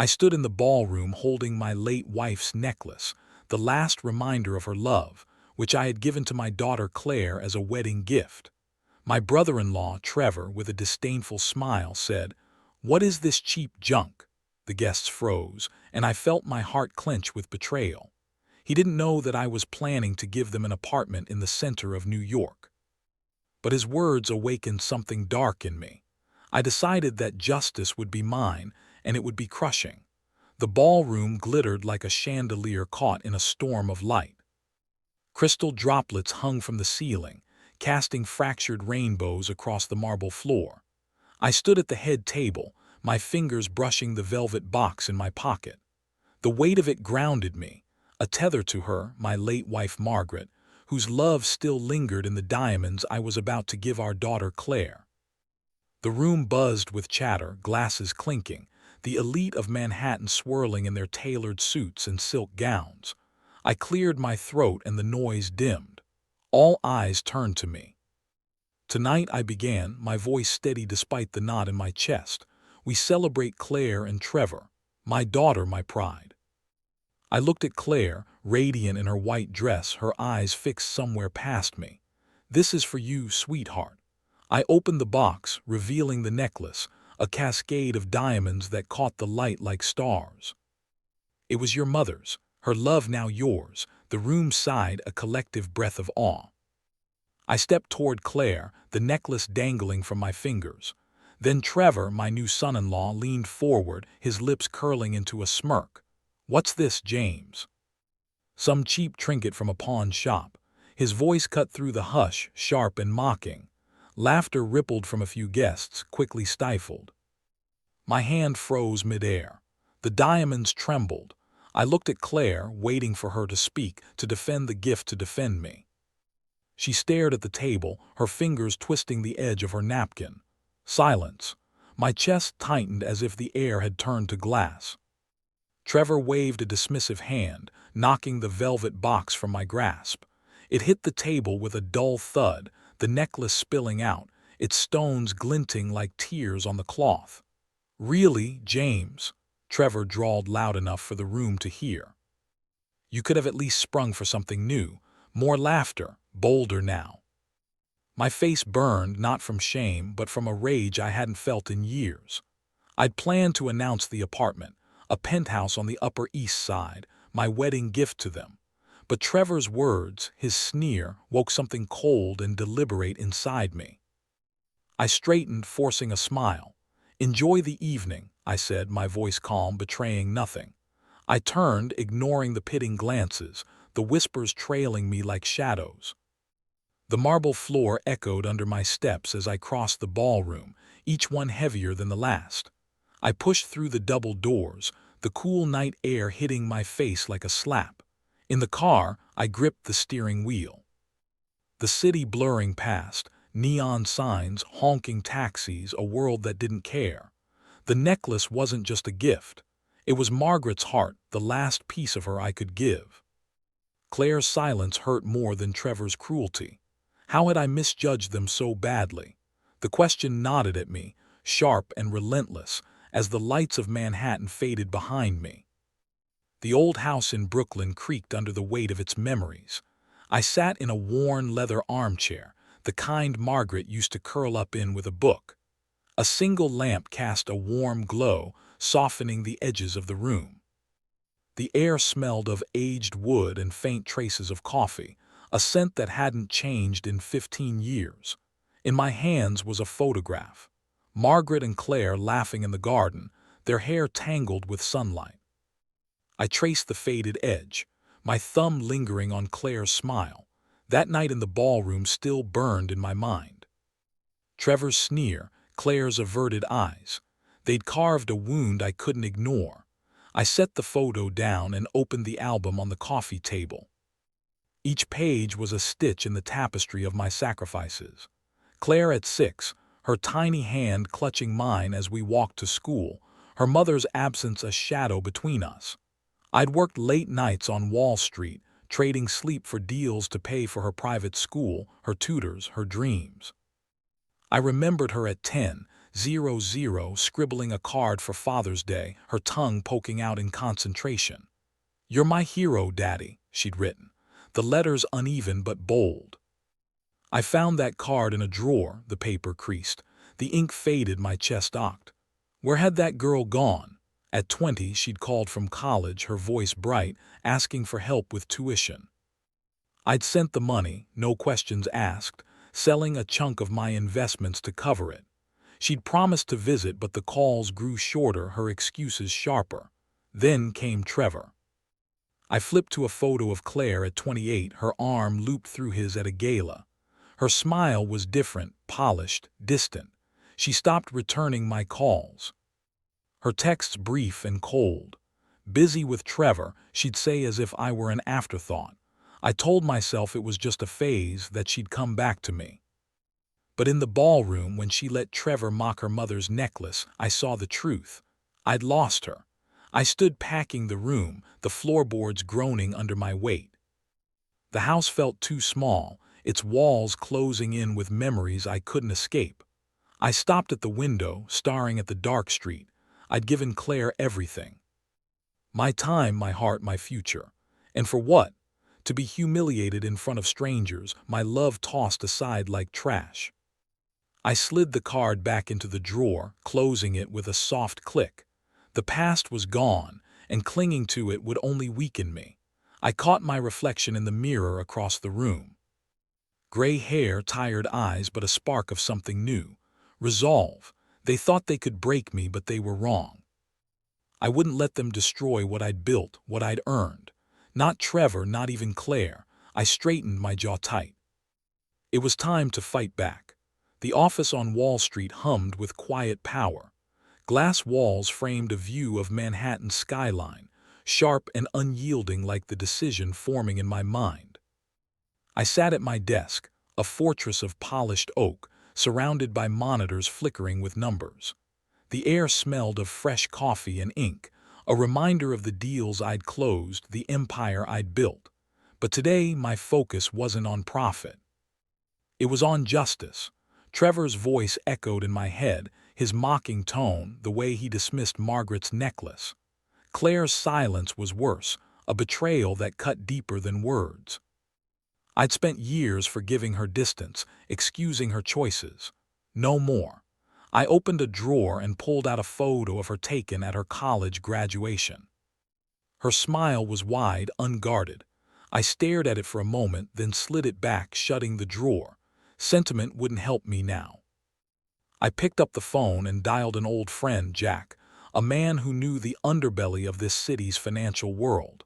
I stood in the ballroom holding my late wife's necklace, the last reminder of her love, which I had given to my daughter Claire as a wedding gift. My brother-in-law, Trevor, with a disdainful smile, said, "What is this cheap junk?" The guests froze, and I felt my heart clench with betrayal. He didn't know that I was planning to give them an apartment in the center of New York. But his words awakened something dark in me. I decided that justice would be mine, and it would be crushing. The ballroom glittered like a chandelier caught in a storm of light. Crystal droplets hung from the ceiling, casting fractured rainbows across the marble floor. I stood at the head table, my fingers brushing the velvet box in my pocket. The weight of it grounded me, a tether to her, my late wife Margaret, whose love still lingered in the diamonds I was about to give our daughter Claire. The room buzzed with chatter, glasses clinking, the elite of Manhattan swirling in their tailored suits and silk gowns. I cleared my throat and the noise dimmed. All eyes turned to me. "Tonight," I began, my voice steady despite the knot in my chest, "we celebrate Claire and Trevor, my daughter, my pride." I looked at Claire, radiant in her white dress, her eyes fixed somewhere past me. "This is for you, sweetheart." I opened the box, revealing the necklace, a cascade of diamonds that caught the light like stars. "It was your mother's, her love now yours." The room sighed, a collective breath of awe. I stepped toward Claire, the necklace dangling from my fingers. Then Trevor, my new son-in-law, leaned forward, his lips curling into a smirk. "What's this, James?" "Some cheap trinket from a pawn shop." His voice cut through the hush, sharp and mocking. Laughter rippled from a few guests, quickly stifled. My hand froze midair. The diamonds trembled. I looked at Claire, waiting for her to speak, to defend the gift, to defend me. She stared at the table, her fingers twisting the edge of her napkin. Silence. My chest tightened as if the air had turned to glass. Trevor waved a dismissive hand, knocking the velvet box from my grasp. It hit the table with a dull thud, the necklace spilling out, its stones glinting like tears on the cloth. "Really, James?" Trevor drawled loud enough for the room to hear. "You could have at least sprung for something new." More laughter, bolder now. My face burned, not from shame, but from a rage I hadn't felt in years. I'd planned to announce the apartment, a penthouse on the Upper East Side, my wedding gift to them. But Trevor's words, his sneer, woke something cold and deliberate inside me. I straightened, forcing a smile. "Enjoy the evening," I said, my voice calm, betraying nothing. I turned, ignoring the pitting glances, the whispers trailing me like shadows. The marble floor echoed under my steps as I crossed the ballroom, each one heavier than the last. I pushed through the double doors, the cool night air hitting my face like a slap. In the car, I gripped the steering wheel. The city blurring past, neon signs, honking taxis, a world that didn't care. The necklace wasn't just a gift. It was Margaret's heart, the last piece of her I could give. Claire's silence hurt more than Trevor's cruelty. How had I misjudged them so badly? The question nodded at me, sharp and relentless, as the lights of Manhattan faded behind me. The old house in Brooklyn creaked under the weight of its memories. I sat in a worn leather armchair, the kind Margaret used to curl up in with a book. A single lamp cast a warm glow, softening the edges of the room. The air smelled of aged wood and faint traces of coffee, a scent that hadn't changed in 15 years. In my hands was a photograph. Margaret and Claire laughing in the garden, their hair tangled with sunlight. I traced the faded edge, my thumb lingering on Claire's smile. That night in the ballroom still burned in my mind. Trevor's sneer, Claire's averted eyes. They'd carved a wound I couldn't ignore. I set the photo down and opened the album on the coffee table. Each page was a stitch in the tapestry of my sacrifices. Claire at 6, her tiny hand clutching mine as we walked to school, her mother's absence a shadow between us. I'd worked late nights on Wall Street, trading sleep for deals to pay for her private school, her tutors, her dreams. I remembered her at 10, 00, scribbling a card for Father's Day, her tongue poking out in concentration. "You're my hero, Daddy," she'd written, the letters uneven but bold. I found that card in a drawer, the paper creased. The ink faded, my chest ocked. Where had that girl gone? At 20, she'd called from college, her voice bright, asking for help with tuition. I'd sent the money, no questions asked, selling a chunk of my investments to cover it. She'd promised to visit, but the calls grew shorter, her excuses sharper. Then came Trevor. I flipped to a photo of Claire at 28, her arm looped through his at a gala. Her smile was different, polished, distant. She stopped returning my calls. Her texts brief and cold. "Busy with Trevor," she'd say as if I were an afterthought. I told myself it was just a phase, that she'd come back to me. But in the ballroom, when she let Trevor mock her mother's necklace, I saw the truth. I'd lost her. I stood packing the room, the floorboards groaning under my weight. The house felt too small, its walls closing in with memories I couldn't escape. I stopped at the window, staring at the dark street. I'd given Claire everything. My time, my heart, my future. And for what? To be humiliated in front of strangers, my love tossed aside like trash. I slid the card back into the drawer, closing it with a soft click. The past was gone, and clinging to it would only weaken me. I caught my reflection in the mirror across the room. Gray hair, tired eyes, but a spark of something new. Resolve. They thought they could break me, but they were wrong. I wouldn't let them destroy what I'd built, what I'd earned. Not Trevor, not even Claire. I straightened my jaw tight. It was time to fight back. The office on Wall Street hummed with quiet power. Glass walls framed a view of Manhattan's skyline, sharp and unyielding like the decision forming in my mind. I sat at my desk, a fortress of polished oak, surrounded by monitors flickering with numbers. The air smelled of fresh coffee and ink, a reminder of the deals I'd closed, the empire I'd built. But today my focus wasn't on profit. It was on justice. Trevor's voice echoed in my head, his mocking tone, the way he dismissed Margaret's necklace. Claire's silence was worse, a betrayal that cut deeper than words. I'd spent years forgiving her distance, excusing her choices. No more. I opened a drawer and pulled out a photo of her taken at her college graduation. Her smile was wide, unguarded. I stared at it for a moment, then slid it back, shutting the drawer. Sentiment wouldn't help me now. I picked up the phone and dialed an old friend, Jack, a man who knew the underbelly of this city's financial world.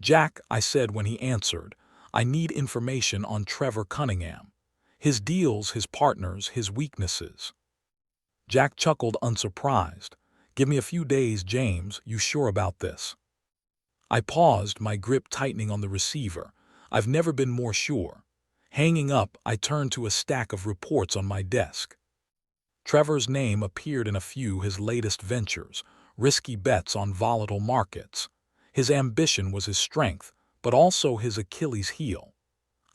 "Jack," I said when he answered, "I need information on Trevor Cunningham. His deals, his partners, his weaknesses." Jack chuckled, unsurprised. "Give me a few days, James. You sure about this?" I paused, my grip tightening on the receiver. I've never been more sure. Hanging up, I turned to a stack of reports on my desk. Trevor's name appeared in a few, his latest ventures, risky bets on volatile markets. His ambition was his strength, but also his Achilles heel.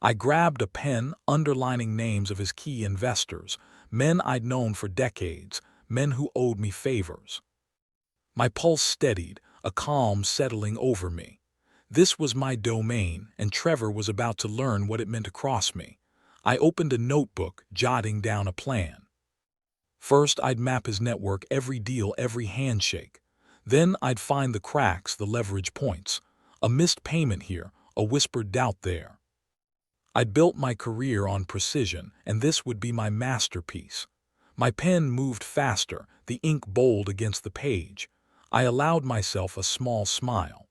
I grabbed a pen, underlining names of his key investors, men I'd known for decades, men who owed me favors. My pulse steadied, a calm settling over me. This was my domain, and Trevor was about to learn what it meant to cross me. I opened a notebook, jotting down a plan. First, I'd map his network, every deal, every handshake. Then I'd find the cracks, the leverage points. A missed payment here, a whispered doubt there. I'd built my career on precision, and this would be my masterpiece. My pen moved faster, the ink bold against the page. I allowed myself a small smile.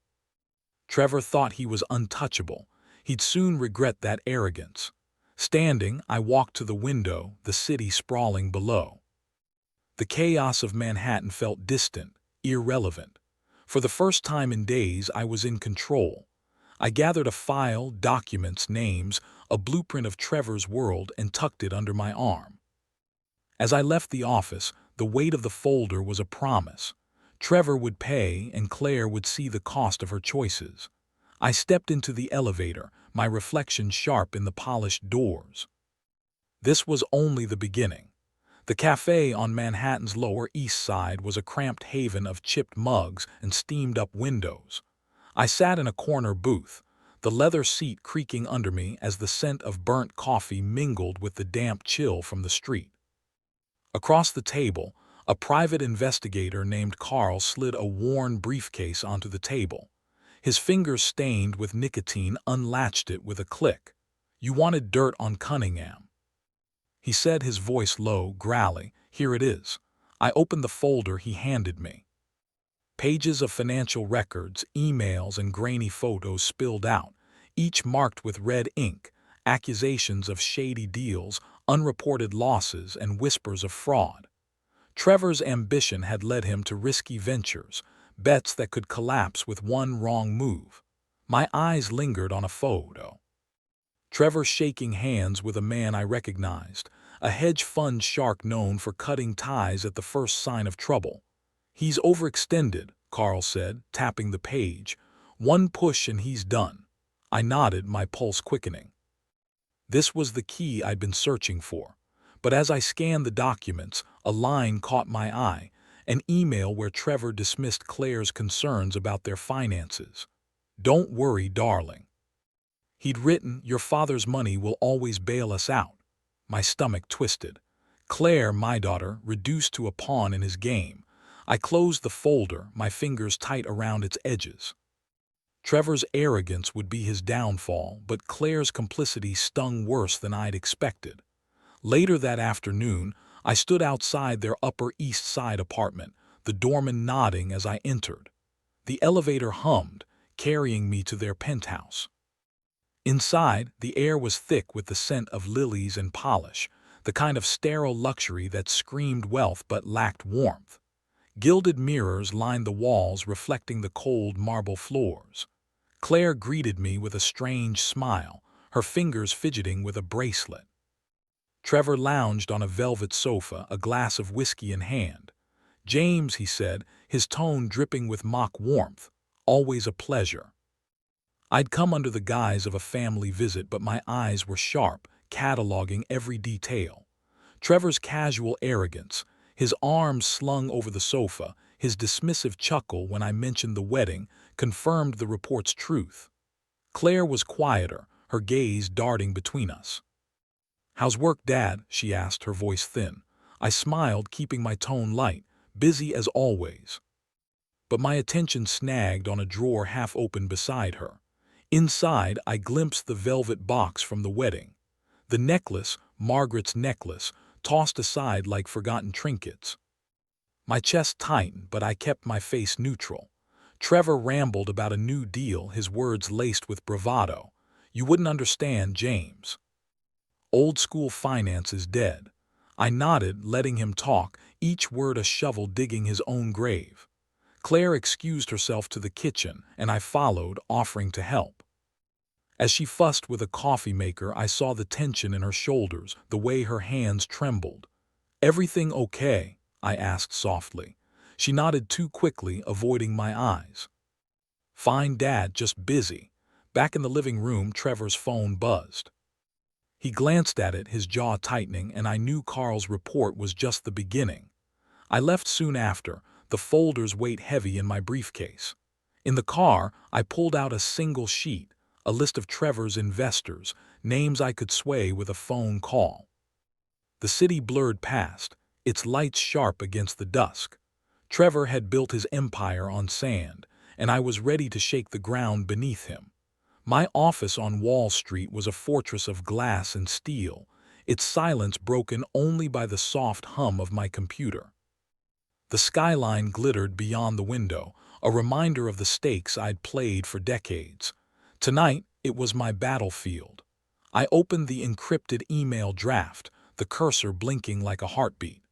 Trevor thought he was untouchable. He'd soon regret that arrogance. Standing, I walked to the window, the city sprawling below. The chaos of Manhattan felt distant, irrelevant. For the first time in days, I was in control. I gathered a file, documents, names, a blueprint of Trevor's world, and tucked it under my arm. As I left the office, the weight of the folder was a promise. Trevor would pay, and Claire would see the cost of her choices. I stepped into the elevator, my reflection sharp in the polished doors. This was only the beginning. The cafe on Manhattan's Lower East Side was a cramped haven of chipped mugs and steamed-up windows. I sat in a corner booth, the leather seat creaking under me as the scent of burnt coffee mingled with the damp chill from the street. Across the table, a private investigator named Carl slid a worn briefcase onto the table. His fingers stained with nicotine unlatched it with a click. "You wanted dirt on Cunningham," he said, his voice low, growly. "Here it is." I opened the folder he handed me. Pages of financial records, emails, and grainy photos spilled out, each marked with red ink, accusations of shady deals, unreported losses, and whispers of fraud. Trevor's ambition had led him to risky ventures, bets that could collapse with one wrong move. My eyes lingered on a photo. Trevor shaking hands with a man I recognized, a hedge fund shark known for cutting ties at the first sign of trouble. "He's overextended," Carl said, tapping the page. "One push and he's done." I nodded, my pulse quickening. This was the key I'd been searching for. But as I scanned the documents, a line caught my eye, an email where Trevor dismissed Claire's concerns about their finances. "Don't worry, darling." He'd written, "Your father's money will always bail us out." My stomach twisted. Claire, my daughter, reduced to a pawn in his game. I closed the folder, my fingers tight around its edges. Trevor's arrogance would be his downfall, but Claire's complicity stung worse than I'd expected. Later that afternoon, I stood outside their Upper East Side apartment, the doorman nodding as I entered. The elevator hummed, carrying me to their penthouse. Inside, the air was thick with the scent of lilies and polish, the kind of sterile luxury that screamed wealth but lacked warmth. Gilded mirrors lined the walls, reflecting the cold marble floors. Claire greeted me with a strange smile, her fingers fidgeting with a bracelet. Trevor lounged on a velvet sofa, a glass of whiskey in hand. "James," he said, his tone dripping with mock warmth, "always a pleasure." I'd come under the guise of a family visit, but my eyes were sharp, cataloging every detail. Trevor's casual arrogance, his arms slung over the sofa, his dismissive chuckle when I mentioned the wedding, confirmed the report's truth. Claire was quieter, her gaze darting between us. "How's work, Dad?" she asked, her voice thin. I smiled, keeping my tone light, busy as always. But my attention snagged on a drawer half open beside her. Inside, I glimpsed the velvet box from the wedding. The necklace, Margaret's necklace, tossed aside like forgotten trinkets. My chest tightened, but I kept my face neutral. Trevor rambled about a new deal, his words laced with bravado. "You wouldn't understand, James. Old school finance is dead." I nodded, letting him talk, each word a shovel digging his own grave. Claire excused herself to the kitchen, and I followed, offering to help. As she fussed with a coffee maker, I saw the tension in her shoulders, the way her hands trembled. "Everything okay?" I asked softly. She nodded too quickly, avoiding my eyes. "Fine, Dad, just busy." Back in the living room, Trevor's phone buzzed. He glanced at it, his jaw tightening, and I knew Carl's report was just the beginning. I left soon after, the folders weighed heavy in my briefcase. In the car, I pulled out a single sheet, a list of Trevor's investors, names I could sway with a phone call. The city blurred past, its lights sharp against the dusk. Trevor had built his empire on sand, and I was ready to shake the ground beneath him. My office on Wall Street was a fortress of glass and steel, its silence broken only by the soft hum of my computer. The skyline glittered beyond the window, a reminder of the stakes I'd played for decades. Tonight, it was my battlefield. I opened the encrypted email draft, the cursor blinking like a heartbeat.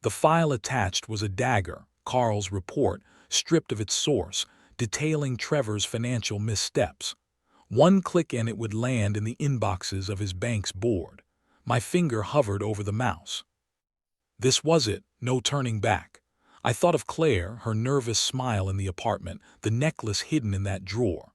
The file attached was a dagger, Carl's report, stripped of its source, detailing Trevor's financial missteps. One click and it would land in the inboxes of his bank's board. My finger hovered over the mouse. This was it, no turning back. I thought of Claire, her nervous smile in the apartment, the necklace hidden in that drawer.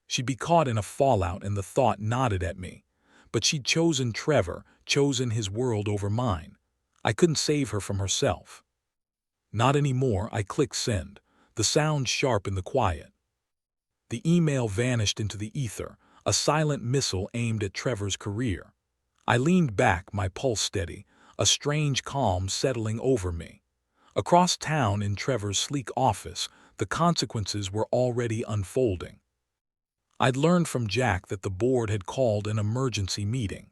She'd be caught in a fallout, and the thought gnawed at me. But she'd chosen Trevor, chosen his world over mine. I couldn't save her from herself. Not anymore. I clicked send, the sound sharp in the quiet. The email vanished into the ether, a silent missile aimed at Trevor's career. I leaned back, my pulse steady, a strange calm settling over me. Across town in Trevor's sleek office, the consequences were already unfolding. I'd learned from Jack that the board had called an emergency meeting.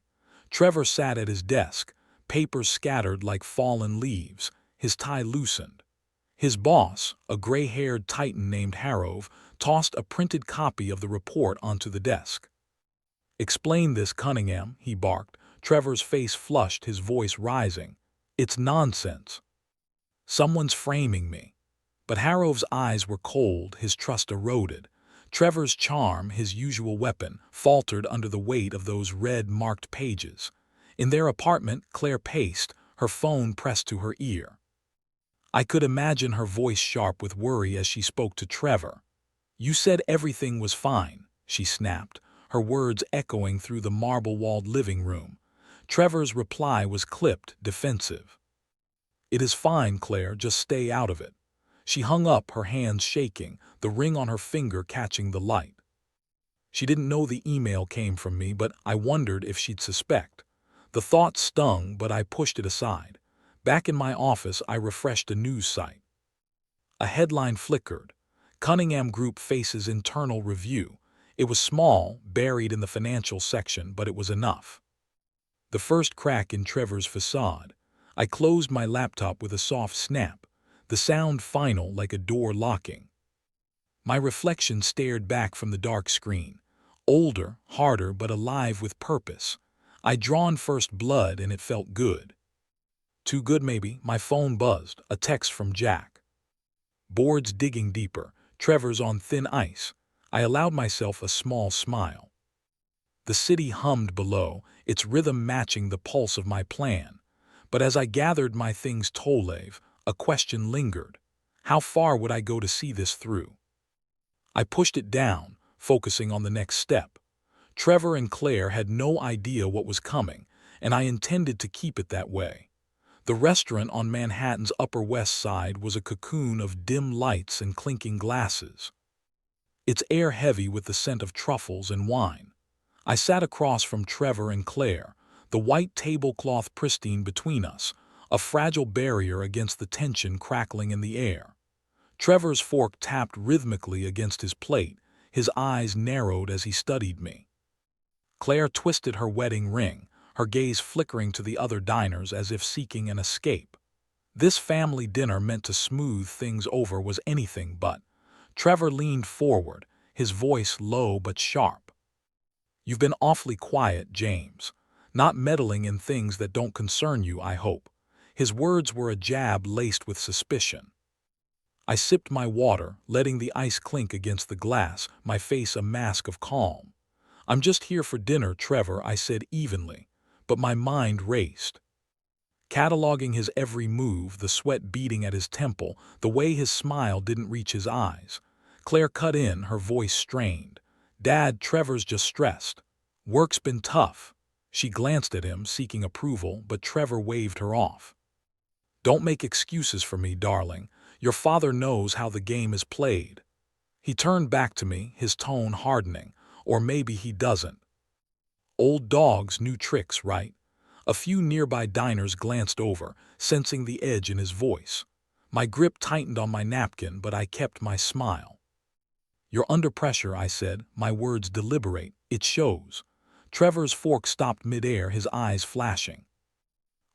Trevor sat at his desk, papers scattered like fallen leaves, his tie loosened. His boss, a gray-haired titan named Harrove, tossed a printed copy of the report onto the desk. "Explain this, Cunningham," he barked. Trevor's face flushed, his voice rising. "It's nonsense. Someone's framing me." But Harrove's eyes were cold, his trust eroded. Trevor's charm, his usual weapon, faltered under the weight of those red-marked pages. In their apartment, Claire paced, her phone pressed to her ear. I could imagine her voice sharp with worry as she spoke to Trevor. "You said everything was fine," she snapped, her words echoing through the marble-walled living room. Trevor's reply was clipped, defensive. "It is fine, Claire, just stay out of it." She hung up, her hands shaking, the ring on her finger catching the light. She didn't know the email came from me, but I wondered if she'd suspect. The thought stung, but I pushed it aside. Back in my office, I refreshed a news site. A headline flickered. "Cunningham Group faces internal review." It was small, buried in the financial section, but it was enough. The first crack in Trevor's facade. I closed my laptop with a soft snap, the sound final like a door locking. My reflection stared back from the dark screen. Older, harder, but alive with purpose. I'd drawn first blood and it felt good. Too good maybe. My phone buzzed, a text from Jack. "Board's digging deeper. Trevor's on thin ice." I allowed myself a small smile. The city hummed below, its rhythm matching the pulse of my plan. But as I gathered my things Tolev, a question lingered. How far would I go to see this through? I pushed it down, focusing on the next step. Trevor and Claire had no idea what was coming, and I intended to keep it that way. The restaurant on Manhattan's Upper West Side was a cocoon of dim lights and clinking glasses. Its air heavy with the scent of truffles and wine. I sat across from Trevor and Claire, the white tablecloth pristine between us, a fragile barrier against the tension crackling in the air. Trevor's fork tapped rhythmically against his plate, his eyes narrowed as he studied me. Claire twisted her wedding ring, her gaze flickering to the other diners as if seeking an escape. This family dinner meant to smooth things over was anything but. Trevor leaned forward, his voice low but sharp. "You've been awfully quiet, James. Not meddling in things that don't concern you, I hope." His words were a jab laced with suspicion. I sipped my water, letting the ice clink against the glass, my face a mask of calm. "I'm just here for dinner, Trevor," I said evenly, but my mind raced. Cataloging his every move, the sweat beating at his temple, the way his smile didn't reach his eyes. Claire cut in, her voice strained. "Dad, Trevor's just stressed. Work's been tough." She glanced at him, seeking approval, but Trevor waved her off. "Don't make excuses for me, darling. Your father knows how the game is played." He turned back to me, his tone hardening. "Or maybe he doesn't. Old dogs, new tricks, right?" A few nearby diners glanced over, sensing the edge in his voice. My grip tightened on my napkin, but I kept my smile. "You're under pressure," I said, my words deliberate. "It shows." Trevor's fork stopped midair, his eyes flashing.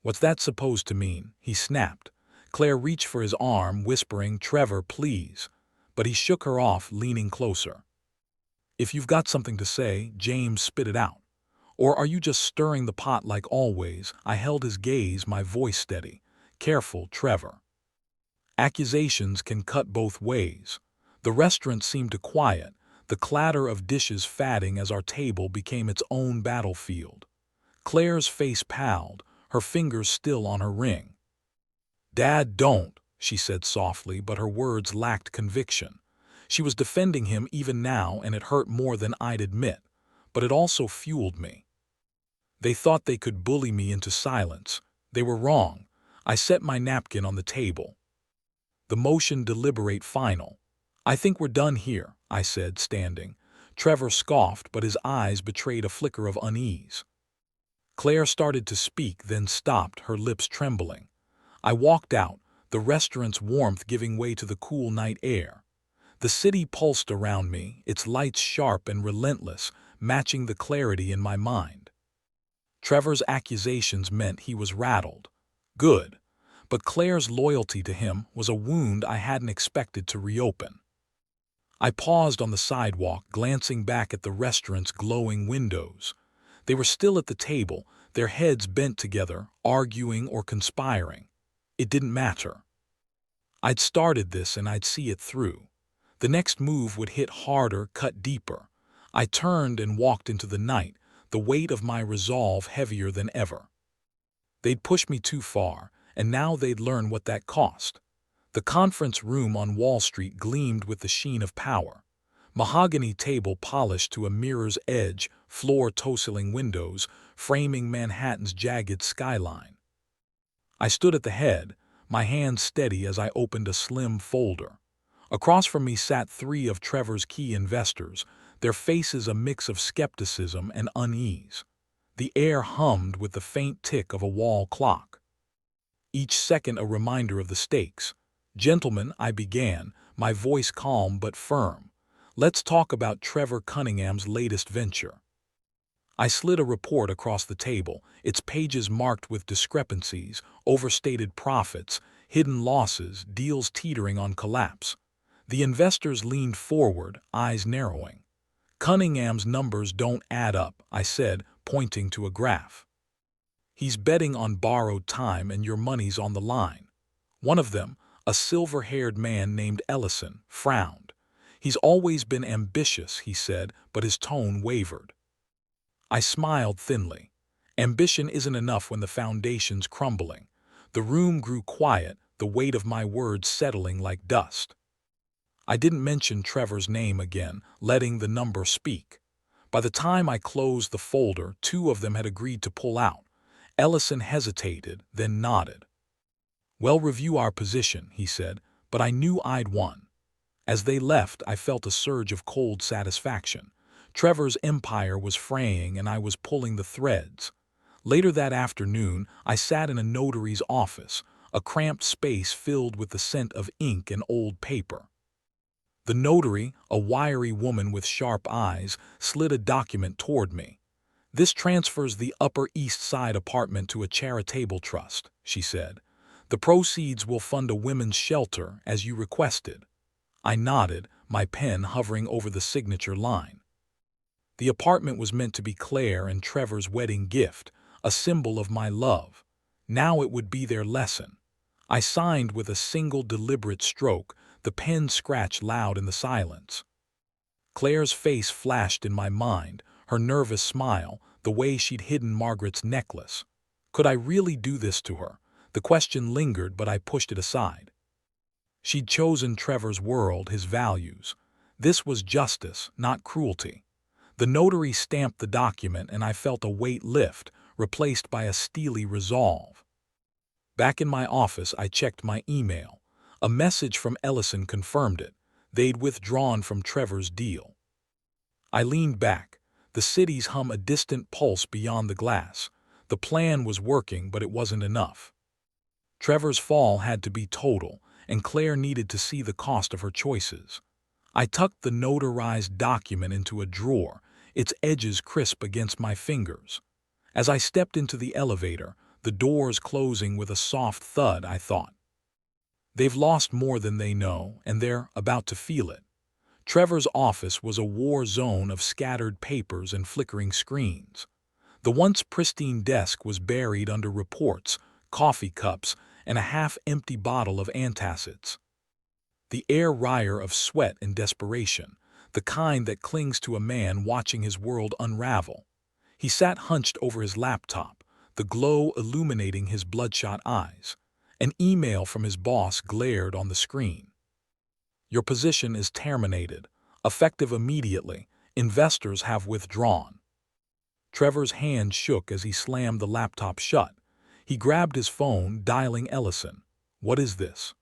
"What's that supposed to mean?" he snapped. Claire reached for his arm, whispering, "Trevor, please." But he shook her off, leaning closer. "If you've got something to say, James, spit it out. Or are you just stirring the pot like always?" I held his gaze, my voice steady. "Careful, Trevor. Accusations can cut both ways." The restaurant seemed to quiet, the clatter of dishes fatting as our table became its own battlefield. Claire's face palled, her fingers still on her ring. "Dad, don't," she said softly, but her words lacked conviction. She was defending him even now, and it hurt more than I'd admit, but it also fueled me. They thought they could bully me into silence. They were wrong. I set my napkin on the table. The motion deliberate final. "I think we're done here," I said, standing. Trevor scoffed, but his eyes betrayed a flicker of unease. Claire started to speak, then stopped, her lips trembling. I walked out, the restaurant's warmth giving way to the cool night air. The city pulsed around me, its lights sharp and relentless, matching the clarity in my mind. Trevor's accusations meant he was rattled. Good. But Claire's loyalty to him was a wound I hadn't expected to reopen. I paused on the sidewalk, glancing back at the restaurant's glowing windows. They were still at the table, their heads bent together, arguing or conspiring. It didn't matter. I'd started this and I'd see it through. The next move would hit harder, cut deeper. I turned and walked into the night, the weight of my resolve heavier than ever. They'd pushed me too far, and now they'd learn what that cost. The conference room on Wall Street gleamed with the sheen of power. Mahogany table polished to a mirror's edge, floor toseling windows, framing Manhattan's jagged skyline. I stood at the head, my hands steady as I opened a slim folder. Across from me sat three of Trevor's key investors, their faces a mix of skepticism and unease. The air hummed with the faint tick of a wall clock. Each second a reminder of the stakes. "Gentlemen," I began, my voice calm but firm, "let's talk about Trevor Cunningham's latest venture." I slid a report across the table, its pages marked with discrepancies, overstated profits, hidden losses, deals teetering on collapse. The investors leaned forward, eyes narrowing. "Cunningham's numbers don't add up," I said, pointing to a graph. "He's betting on borrowed time and your money's on the line." One of them, a silver-haired man named Ellison, frowned. "He's always been ambitious," he said, but his tone wavered. I smiled thinly. Ambition isn't enough when the foundation's crumbling. The room grew quiet, the weight of my words settling like dust. I didn't mention Trevor's name again, letting the number speak. By the time I closed the folder, two of them had agreed to pull out. Ellison hesitated, then nodded. "Well, review our position," he said, but I knew I'd won. As they left, I felt a surge of cold satisfaction. Trevor's empire was fraying and I was pulling the threads. Later that afternoon, I sat in a notary's office, a cramped space filled with the scent of ink and old paper. The notary, a wiry woman with sharp eyes, slid a document toward me. "This transfers the Upper East Side apartment to a charitable trust," she said. "The proceeds will fund a women's shelter, as you requested." I nodded, my pen hovering over the signature line. The apartment was meant to be Claire and Trevor's wedding gift, a symbol of my love. Now it would be their lesson. I signed with a single deliberate stroke, the pen scratched loud in the silence. Claire's face flashed in my mind, her nervous smile, the way she'd hidden Margaret's necklace. Could I really do this to her? The question lingered, but I pushed it aside. She'd chosen Trevor's world, his values. This was justice, not cruelty. The notary stamped the document and I felt a weight lift, replaced by a steely resolve. Back in my office, I checked my email. A message from Ellison confirmed it. They'd withdrawn from Trevor's deal. I leaned back. The cities hum a distant pulse beyond the glass. The plan was working, but it wasn't enough. Trevor's fall had to be total, and Claire needed to see the cost of her choices. I tucked the notarized document into a drawer, its edges crisp against my fingers. As I stepped into the elevator, the doors closing with a soft thud, I thought, "They've lost more than they know, and they're about to feel it." Trevor's office was a war zone of scattered papers and flickering screens. The once pristine desk was buried under reports, coffee cups, and a half-empty bottle of antacids. The air wire of sweat and desperation, the kind that clings to a man watching his world unravel. He sat hunched over his laptop, the glow illuminating his bloodshot eyes. An email from his boss glared on the screen. "Your position is terminated. Effective immediately. Investors have withdrawn." Trevor's hand shook as he slammed the laptop shut. He grabbed his phone, dialing Ellison. "What is this?"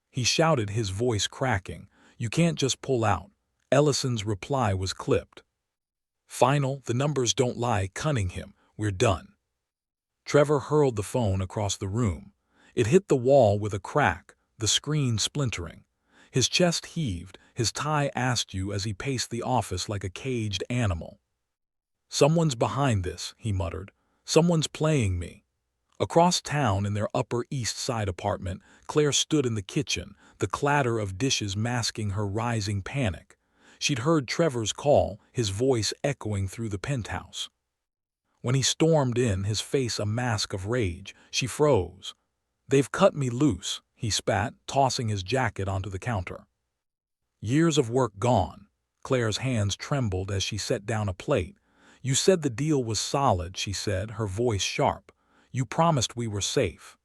he shouted, his voice cracking. "You can't just pull out." Ellison's reply was clipped. "Final, the numbers don't lie, Cunningham. We're done." Trevor hurled the phone across the room. It hit the wall with a crack, the screen splintering. His chest heaved, his tie askew as he paced the office like a caged animal. "Someone's behind this," he muttered. "Someone's playing me." Across town in their Upper East Side apartment, Claire stood in the kitchen, the clatter of dishes masking her rising panic. She'd heard Trevor's call, his voice echoing through the penthouse. When he stormed in, his face a mask of rage, she froze. "They've cut me loose," he spat, tossing his jacket onto the counter. "Years of work gone." Claire's hands trembled as she set down a plate. "You said the deal was solid," she said, her voice sharp. "You promised we were safe."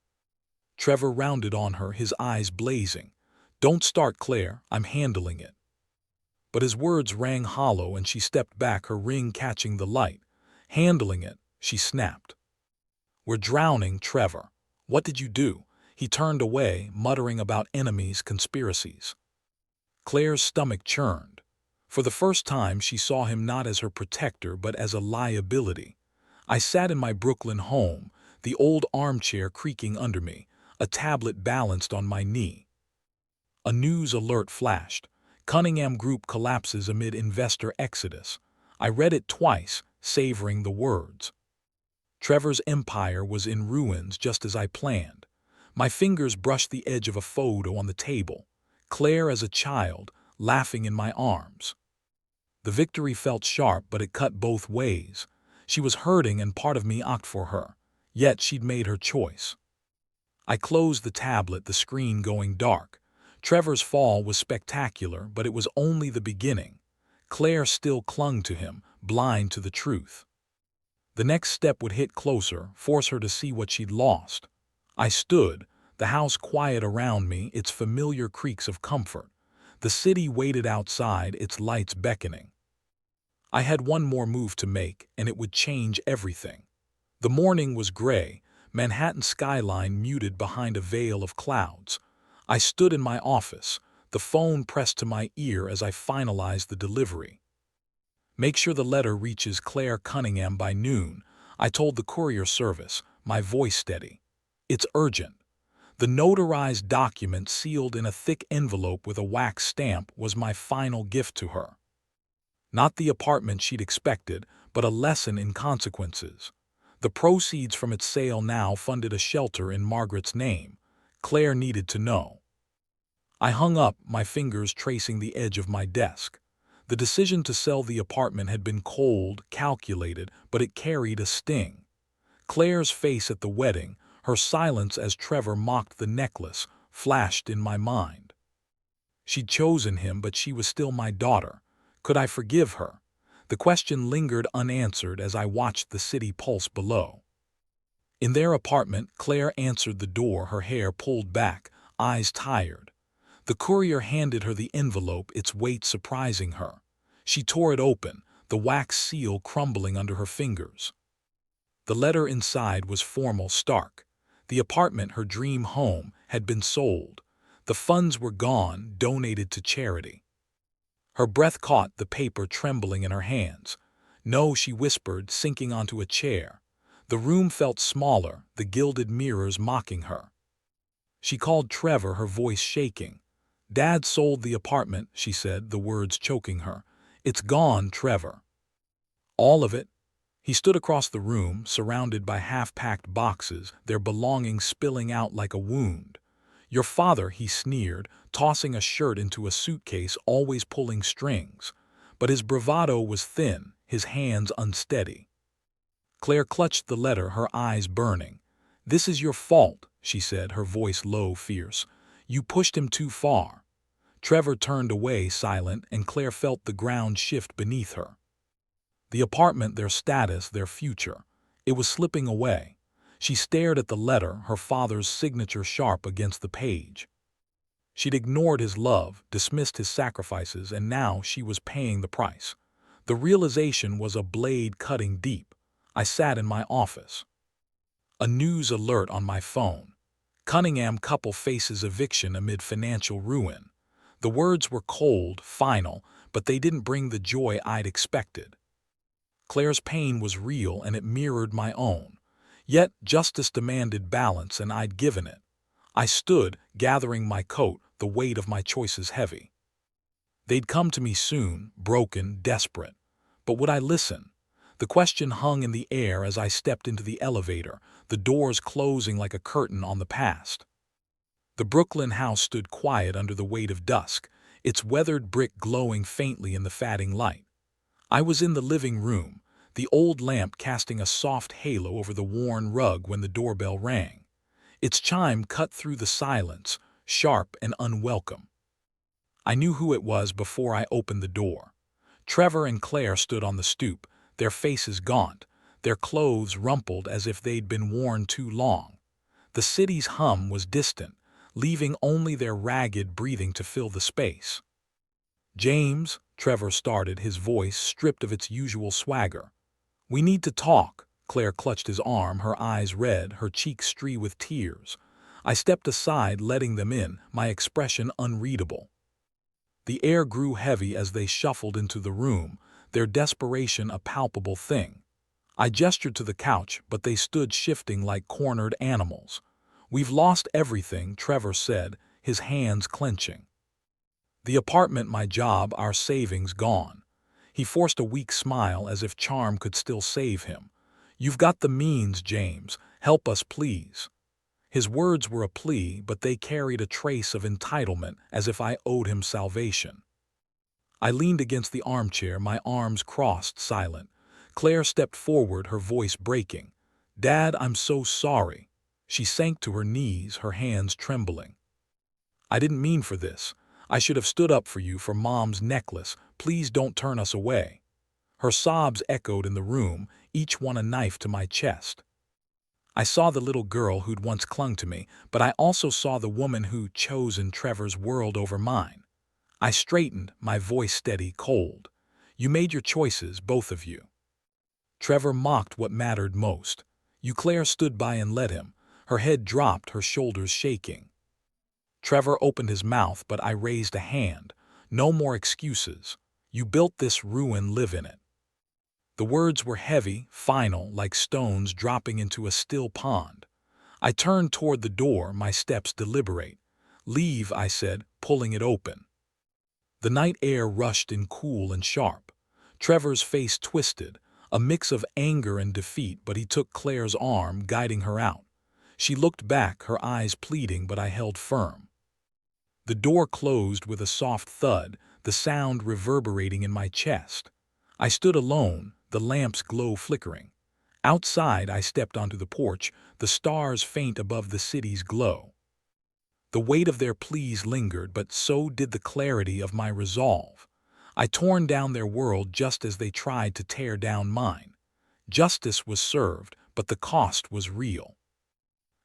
Trevor rounded on her, his eyes blazing. "Don't start, Claire. I'm handling it." But his words rang hollow and she stepped back, her ring catching the light. "Handling it," she snapped. "We're drowning, Trevor." "What did you do?" He turned away, muttering about enemies, conspiracies. Claire's stomach churned. For the first time she saw him not as her protector but as a liability. "I sat in my Brooklyn home, the old armchair creaking under me, a tablet balanced on my knee." A news alert flashed. "Cunningham Group collapses amid investor exodus." I read it twice, savoring the words. Trevor's empire was in ruins, just as I planned. My fingers brushed the edge of a photo on the table. Claire as a child, laughing in my arms. The victory felt sharp, but it cut both ways. She was hurting and part of me ached for her. Yet she'd made her choice. I closed the tablet, the screen going dark. Trevor's fall was spectacular, but it was only the beginning. Claire still clung to him, blind to the truth. The next step would hit closer, force her to see what she'd lost. I stood, the house quiet around me, its familiar creaks of comfort. The city waited outside, its lights beckoning. I had one more move to make, and it would change everything. The morning was gray, Manhattan's skyline muted behind a veil of clouds. I stood in my office, the phone pressed to my ear as I finalized the delivery. "Make sure the letter reaches Claire Cunningham by noon," I told the courier service, my voice steady. "It's urgent." The notarized document, sealed in a thick envelope with a wax stamp, was my final gift to her. Not the apartment she'd expected, but a lesson in consequences. The proceeds from its sale now funded a shelter in Margaret's name. Claire needed to know. I hung up, my fingers tracing the edge of my desk. The decision to sell the apartment had been cold, calculated, but it carried a sting. Claire's face at the wedding, her silence as Trevor mocked the necklace, flashed in my mind. She'd chosen him, but she was still my daughter. Could I forgive her? The question lingered unanswered as I watched the city pulse below. In their apartment, Claire answered the door, her hair pulled back, eyes tired. The courier handed her the envelope, its weight surprising her. She tore it open, the wax seal crumbling under her fingers. The letter inside was formal, stark. The apartment, her dream home, had been sold. The funds were gone, donated to charity. Her breath caught, the paper trembling in her hands. "No," she whispered, sinking onto a chair. The room felt smaller, the gilded mirrors mocking her. She called Trevor, her voice shaking. "Dad sold the apartment," she said, the words choking her. "It's gone, Trevor." "All of it?" He stood across the room, surrounded by half-packed boxes, their belongings spilling out like a wound. "Your father," he sneered, tossing a shirt into a suitcase, always pulling strings. But his bravado was thin, his hands unsteady. Claire clutched the letter, her eyes burning. "This is your fault," she said, her voice low, fierce. "You pushed him too far." Trevor turned away, silent, and Claire felt the ground shift beneath her. The apartment, their status, their future. It was slipping away. She stared at the letter, her father's signature sharp against the page. She'd ignored his love, dismissed his sacrifices, and now she was paying the price. The realization was a blade cutting deep. I sat in my office. A news alert on my phone. Cunningham couple faces eviction amid financial ruin. The words were cold, final, but they didn't bring the joy I'd expected. Claire's pain was real and it mirrored my own. Yet justice demanded balance and I'd given it. I stood, gathering my coat, the weight of my choices heavy. They'd come to me soon, broken, desperate. But would I listen? The question hung in the air as I stepped into the elevator, the doors closing like a curtain on the past. The Brooklyn house stood quiet under the weight of dusk, its weathered brick glowing faintly in the fading light. I was in the living room, the old lamp casting a soft halo over the worn rug when the doorbell rang. Its chime cut through the silence, sharp and unwelcome. I knew who it was before I opened the door. Trevor and Claire stood on the stoop, their faces gaunt, their clothes rumpled as if they'd been worn too long. The city's hum was distant, leaving only their ragged breathing to fill the space. "James," Trevor started, his voice stripped of its usual swagger. "We need to talk." Claire clutched his arm, her eyes red, her cheeks streaked with tears. I stepped aside, letting them in, my expression unreadable. The air grew heavy as they shuffled into the room, their desperation a palpable thing. I gestured to the couch, but they stood shifting like cornered animals. "We've lost everything," Trevor said, his hands clenching. "The apartment, my job, our savings gone." He forced a weak smile as if charm could still save him. "You've got the means, James. Help us, please." His words were a plea, but they carried a trace of entitlement, as if I owed him salvation. I leaned against the armchair, my arms crossed, silent. Claire stepped forward, her voice breaking. "Dad, I'm so sorry." She sank to her knees, her hands trembling. "I didn't mean for this. I should have stood up for you, for Mom's necklace. Please don't turn us away." Her sobs echoed in the room, each one a knife to my chest. I saw the little girl who'd once clung to me, but I also saw the woman who'd chosen Trevor's world over mine. I straightened, my voice steady, cold. "You made your choices, both of you." Trevor mocked what mattered most. Claire stood by and let him, her head dropped, her shoulders shaking. Trevor opened his mouth, but I raised a hand. "No more excuses. You built this ruin, live in it." The words were heavy, final, like stones dropping into a still pond. I turned toward the door, my steps deliberate. "Leave," I said, pulling it open. The night air rushed in cool and sharp. Trevor's face twisted, a mix of anger and defeat, but he took Claire's arm, guiding her out. She looked back, her eyes pleading, but I held firm. The door closed with a soft thud, the sound reverberating in my chest. I stood alone, the lamp's glow flickering. Outside, I stepped onto the porch, the stars faint above the city's glow. The weight of their pleas lingered, but so did the clarity of my resolve. I torn down their world just as they tried to tear down mine. Justice was served, but the cost was real.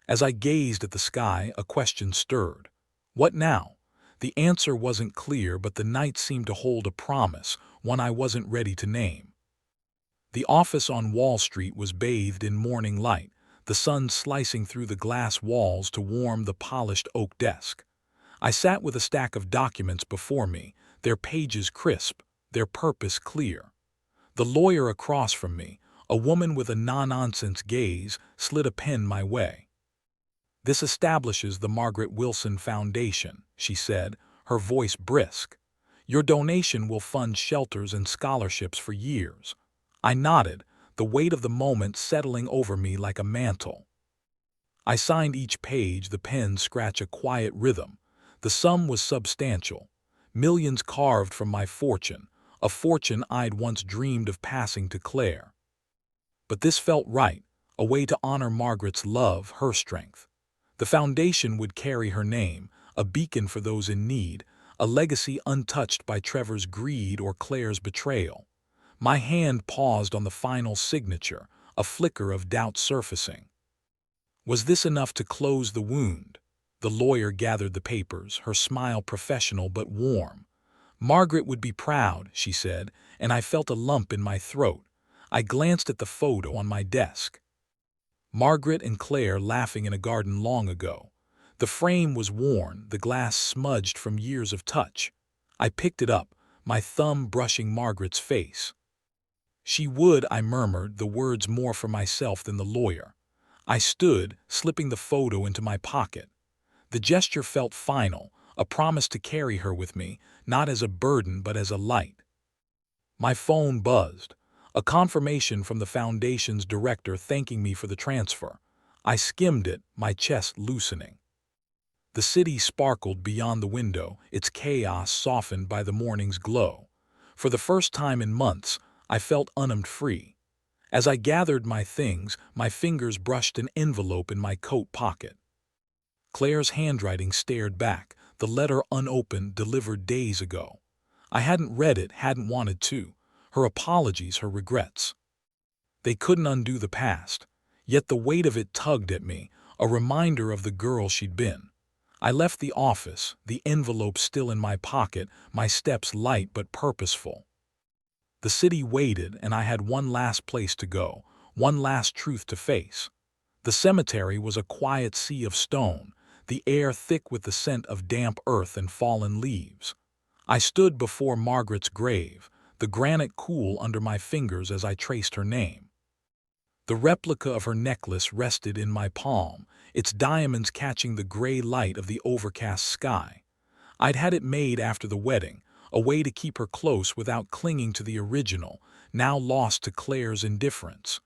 As I gazed at the sky, a question stirred. What now? The answer wasn't clear, but the night seemed to hold a promise, one I wasn't ready to name. The office on Wall Street was bathed in morning light, the sun slicing through the glass walls to warm the polished oak desk. I sat with a stack of documents before me, their pages crisp, their purpose clear. The lawyer across from me, a woman with a no-nonsense gaze, slid a pen my way. "This establishes the Margaret Wilson Foundation," she said, her voice brisk. "Your donation will fund shelters and scholarships for years." I nodded, the weight of the moment settling over me like a mantle. I signed each page, the pen scratched a quiet rhythm. The sum was substantial. Millions carved from my fortune, a fortune I'd once dreamed of passing to Claire. But this felt right, a way to honor Margaret's love, her strength. The foundation would carry her name, a beacon for those in need, a legacy untouched by Trevor's greed or Claire's betrayal. My hand paused on the final signature, a flicker of doubt surfacing. Was this enough to close the wound? The lawyer gathered the papers, her smile professional but warm. "Margaret would be proud," she said, and I felt a lump in my throat. I glanced at the photo on my desk. Margaret and Claire laughing in a garden long ago. The frame was worn, the glass smudged from years of touch. I picked it up, my thumb brushing Margaret's face. She would, I murmured, the words more for myself than the lawyer. I stood, slipping the photo into my pocket. The gesture felt final, a promise to carry her with me, not as a burden but as a light. My phone buzzed. A confirmation from the Foundation's director thanking me for the transfer. I skimmed it, my chest loosening. The city sparkled beyond the window, its chaos softened by the morning's glow. For the first time in months, I felt free. As I gathered my things, my fingers brushed an envelope in my coat pocket. Claire's handwriting stared back, the letter unopened, delivered days ago. I hadn't read it, hadn't wanted to. Her apologies, her regrets. They couldn't undo the past, yet the weight of it tugged at me, a reminder of the girl she'd been. I left the office, the envelope still in my pocket, my steps light but purposeful. The city waited, and I had one last place to go, one last truth to face. The cemetery was a quiet sea of stone, the air thick with the scent of damp earth and fallen leaves. I stood before Margaret's grave, the granite cool under my fingers as I traced her name. The replica of her necklace rested in my palm, its diamonds catching the gray light of the overcast sky. I'd had it made after the wedding, a way to keep her close without clinging to the original, now lost to Claire's indifference.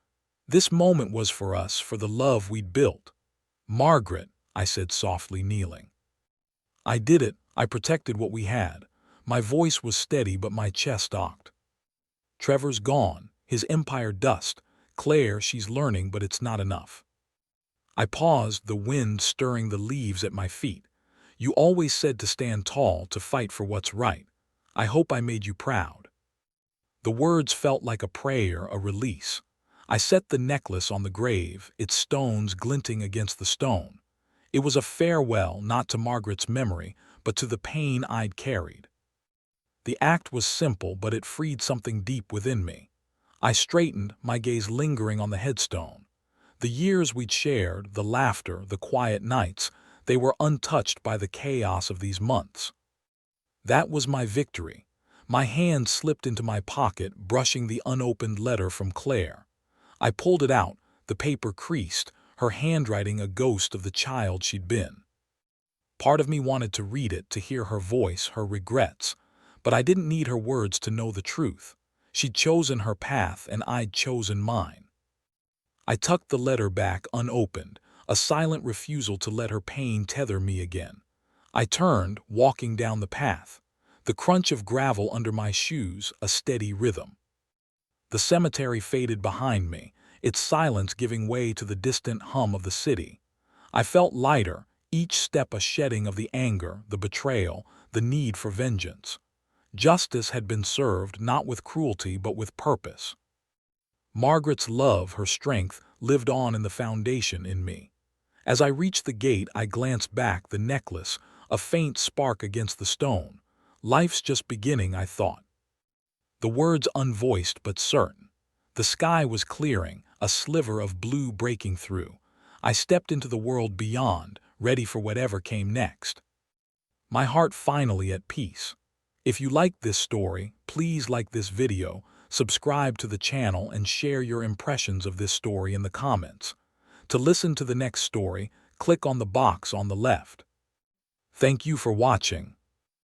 This moment was for us, for the love we'd built. "Margaret," I said softly, kneeling. "I did it, I protected what we had." My voice was steady but my chest ached. "Trevor's gone, his empire dust. Claire, she's learning, but it's not enough." I paused, the wind stirring the leaves at my feet. "You always said to stand tall, to fight for what's right. I hope I made you proud." The words felt like a prayer, a release. I set the necklace on the grave, its stones glinting against the stone. It was a farewell, not to Margaret's memory, but to the pain I'd carried. The act was simple, but it freed something deep within me. I straightened, my gaze lingering on the headstone. The years we'd shared, the laughter, the quiet nights, they were untouched by the chaos of these months. That was my victory. My hand slipped into my pocket, brushing the unopened letter from Claire. I pulled it out, the paper creased, her handwriting a ghost of the child she'd been. Part of me wanted to read it, to hear her voice, her regrets. But I didn't need her words to know the truth. She'd chosen her path, and I'd chosen mine. I tucked the letter back unopened, a silent refusal to let her pain tether me again. I turned, walking down the path. The crunch of gravel under my shoes, a steady rhythm. The cemetery faded behind me, its silence giving way to the distant hum of the city. I felt lighter, each step a shedding of the anger, the betrayal, the need for vengeance. Justice had been served, not with cruelty but with purpose. Margaret's love, her strength, lived on in the Foundation in me. As I reached the gate, I glanced back, the necklace, a faint spark against the stone. Life's just beginning, I thought. The words unvoiced but certain. The sky was clearing, a sliver of blue breaking through. I stepped into the world beyond, ready for whatever came next. My heart finally at peace. If you liked this story, please like this video, subscribe to the channel, and share your impressions of this story in the comments. To listen to the next story, click on the box on the left. Thank you for watching.